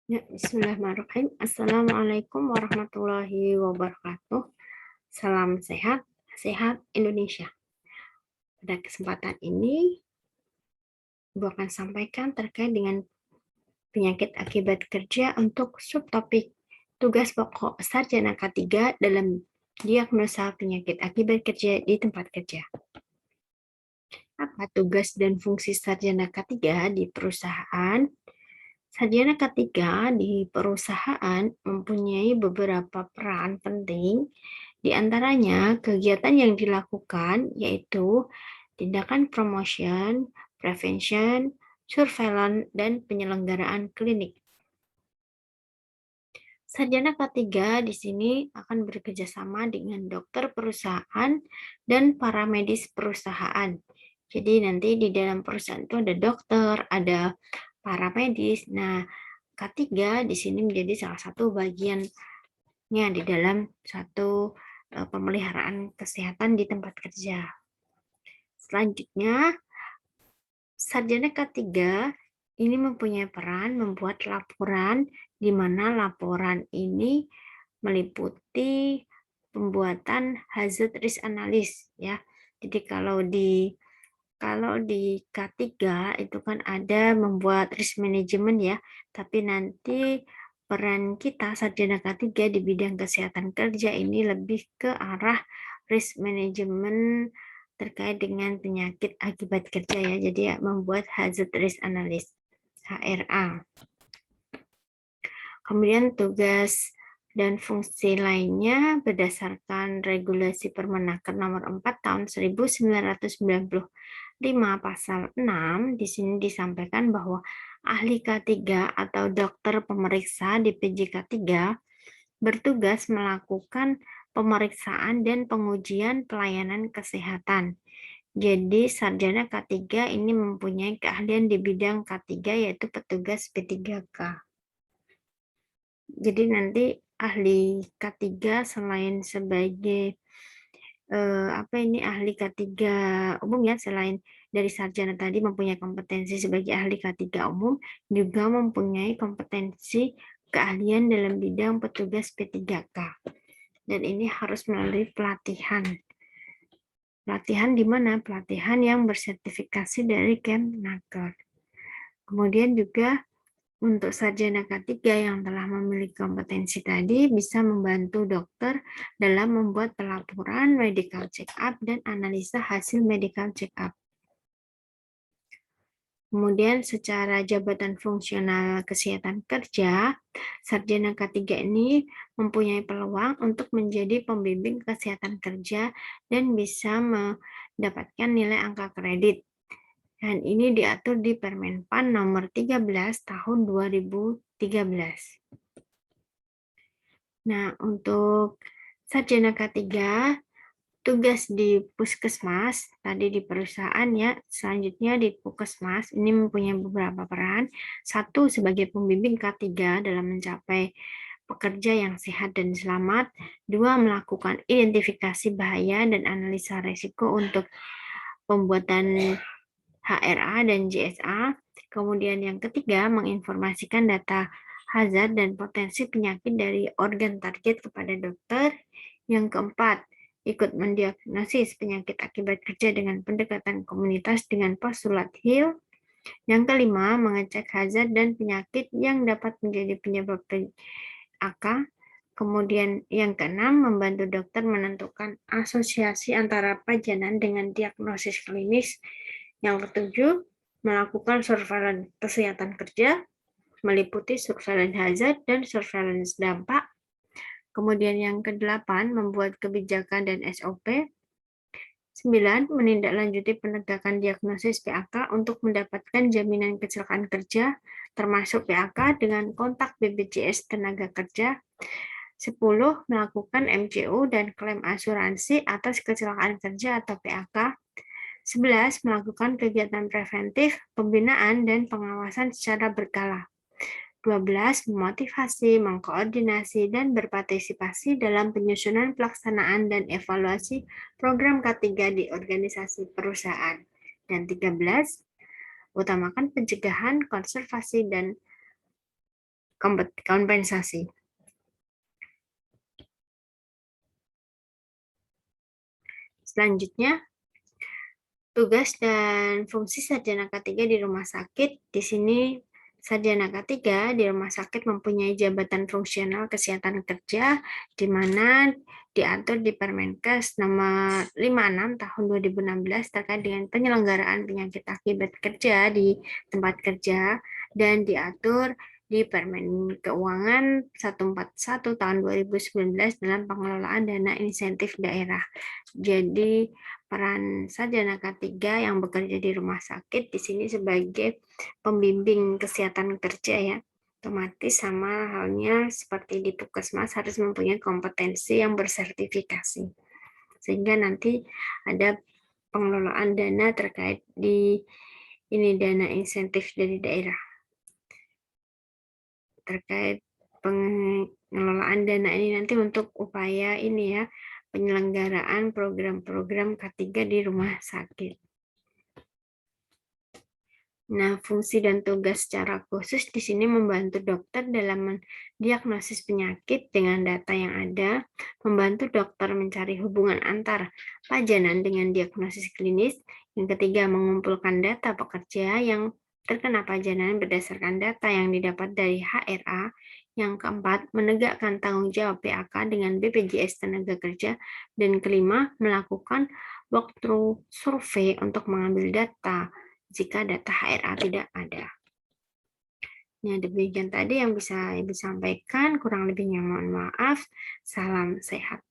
Ya, bismillahirrahmanirrahim. Assalamualaikum warahmatullahi wabarakatuh. Salam sehat, sehat Indonesia. Pada kesempatan ini, Ibu akan sampaikan terkait dengan penyakit akibat kerja untuk subtopik tugas pokok sarjana K3 dalam diagnosa penyakit akibat kerja di tempat kerja. Apa tugas dan fungsi sarjana K3 di perusahaan? Sarjana K3 di perusahaan mempunyai beberapa peran penting, di antaranya kegiatan yang dilakukan yaitu tindakan promotion, prevention, surveillance, dan penyelenggaraan klinik. Sarjana K3 di sini akan bekerjasama dengan dokter perusahaan dan para medis perusahaan. Jadi nanti di dalam perusahaan itu ada dokter, ada para medis. Nah, K3 di sini menjadi salah satu bagiannya di dalam suatu pemeliharaan kesehatan di tempat kerja. Selanjutnya, sarjana K3 ini mempunyai peran membuat laporan, di mana laporan ini meliputi pembuatan hazard risk analysis ya. Jadi kalau di K3 itu kan ada membuat risk management ya, tapi nanti peran kita sarjana K3 di bidang kesehatan kerja ini lebih ke arah risk management terkait dengan penyakit akibat kerja ya. Jadi ya, membuat hazard risk analysis HRA. Kemudian tugas dan fungsi lainnya berdasarkan regulasi Permenaker nomor 4 tahun 1995 pasal 6 di sini disampaikan bahwa ahli K3 atau dokter pemeriksa di PJ K3 bertugas melakukan pemeriksaan dan pengujian pelayanan kesehatan. Jadi sarjana K3 ini mempunyai keahlian di bidang K3 yaitu petugas P3K. Jadi nanti ahli K3 selain sebagai ahli K3 umum ya, selain dari sarjana tadi mempunyai kompetensi sebagai ahli K3 umum, juga mempunyai kompetensi keahlian dalam bidang petugas P3K. Dan ini harus melalui pelatihan. Pelatihan di mana? Pelatihan yang bersertifikasi dari Kemnaker. Kemudian juga untuk sarjana K3 yang telah memiliki kompetensi tadi bisa membantu dokter dalam membuat pelaporan medical check-up dan analisa hasil medical check-up. Kemudian secara jabatan fungsional kesehatan kerja, sarjana K3 ini mempunyai peluang untuk menjadi pembimbing kesehatan kerja dan bisa mendapatkan nilai angka kredit. Dan ini diatur di Permenpan nomor 13 tahun 2013. Nah, untuk sarjana K3, tugas di puskesmas, tadi di perusahaan ya, selanjutnya di puskesmas, ini mempunyai beberapa peran. Satu, sebagai pembimbing K3 dalam mencapai pekerja yang sehat dan selamat. Dua, melakukan identifikasi bahaya dan analisa resiko untuk pembuatan HRA dan JSA. Kemudian yang ketiga, menginformasikan data hazard dan potensi penyakit dari organ target kepada dokter. Yang keempat, ikut mendiagnosis penyakit akibat kerja dengan pendekatan komunitas dengan postulat Hill. Yang kelima, mengecek hazard dan penyakit yang dapat menjadi penyebab PAK. Kemudian yang keenam, membantu dokter menentukan asosiasi antara pajanan dengan diagnosis klinis. Yang ketujuh, melakukan surveillance kesehatan kerja, meliputi surveillance hazard dan surveillance dampak. Kemudian yang kedelapan, membuat kebijakan dan SOP. 9. Menindaklanjuti penegakan diagnosis PAK untuk mendapatkan jaminan kecelakaan kerja, termasuk PAK dengan kontak BPJS Tenaga Kerja. 10. Melakukan MCU dan klaim asuransi atas kecelakaan kerja atau PAK. 11. Melakukan kegiatan preventif, pembinaan, dan pengawasan secara berkala. 12. Memotivasi, mengkoordinasi, dan berpartisipasi dalam penyusunan pelaksanaan dan evaluasi program K3 di organisasi perusahaan. Dan 13. Utamakan pencegahan, konservasi, dan kompensasi. Selanjutnya, tugas dan fungsi sarjana K3 di rumah sakit. Di sini sarjana K3 di rumah sakit mempunyai jabatan fungsional kesehatan kerja, di mana diatur di Permenkes nomor 56 tahun 2016 terkait dengan penyelenggaraan penyakit akibat kerja di tempat kerja, dan diatur di Permen Keuangan 141 tahun 2019 dalam pengelolaan dana insentif daerah. Jadi peran sarjana K3 yang bekerja di rumah sakit di sini sebagai pembimbing kesehatan kerja ya. Otomatis sama halnya seperti di Puskesmas harus mempunyai kompetensi yang bersertifikasi. Sehingga nanti ada pengelolaan dana terkait di ini dana insentif dari daerah. Terkait pengelolaan dana ini nanti untuk upaya ini ya, penyelenggaraan program-program K3 di rumah sakit. Nah, fungsi dan tugas secara khusus di sini membantu dokter dalam mendiagnosis penyakit dengan data yang ada, membantu dokter mencari hubungan antar pajanan dengan diagnosis klinis. Yang ketiga, mengumpulkan data pekerja yang terkena pajanan berdasarkan data yang didapat dari HRA. Yang keempat, menegakkan tanggung jawab PAK dengan BPJS Tenaga Dan kelima, melakukan walkthrough survei untuk mengambil data jika data HRA tidak ada. Nah, demikian tadi yang bisa Ibu sampaikan, kurang lebihnya mohon maaf. Salam sehat.